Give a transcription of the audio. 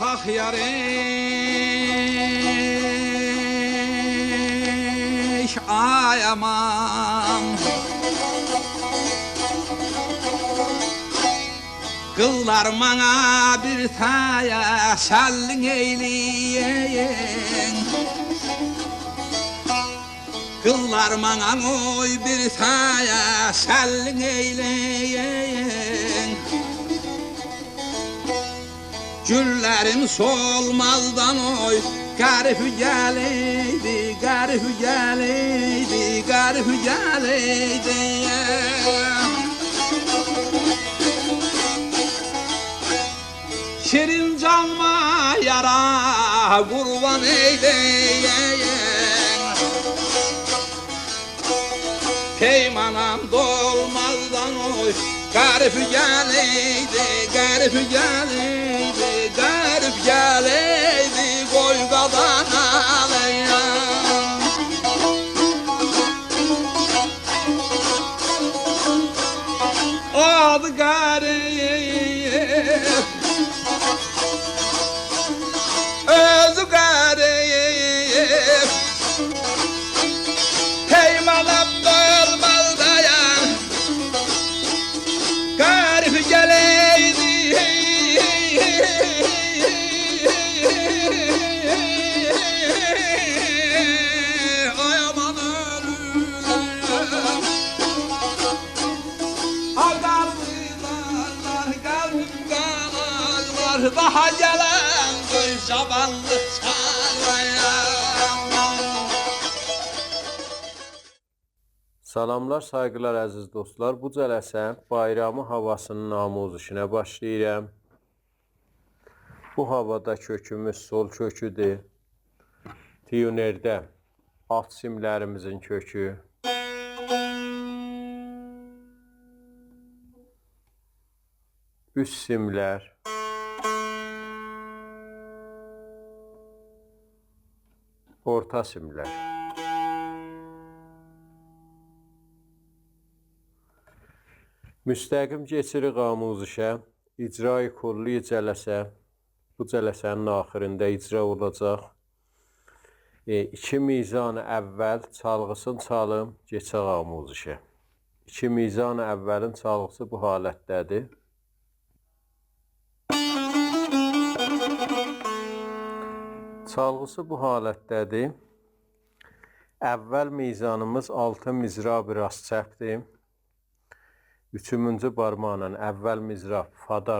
Ah yarış ay aman Kıllar bana bir taya sallin eyleyin Kıllar bana oy bir taya sallin eyleyin Güllerim solmazdan oy Garip geleydi, garip geleydi, garip geleydi Şirin canma yara kurban eyleyin Peymanam dolmazdan oy Garip geleydi, garip geleydi, garip geleydi Koy kadan alayım Adı garip Özü garip Peymanam dolmaz dayan Garip geleydi Ay aman ölürüm Al kalbimler, kalbim kanarlar Daha gelen köy şabanlı çağlayan Salamlar, saygılar əziz dostlar. Bu cələsən bayramı havasının namuzuşuna başlayıram. Bu havada kökümüz sol köküdür. Tiyunerdə alt simlərimizin kökü. Üst simlər. Orta simlər. Müstəqim keçirik amuzuşa, icra-i kulli cələsə, bu cələsənin axırında icra olacaq. 2 mizan-ı əvvəl çalğısını çalım, keçək amuzuşa. 2 mizan-ı əvvəlin çalğısı bu halətdədir. Çalğısı bu halətdədir. Əvvəl mizanımız 6 mizra biraz çəpdir. 3-cü barmaqla əvvəl mizrab fada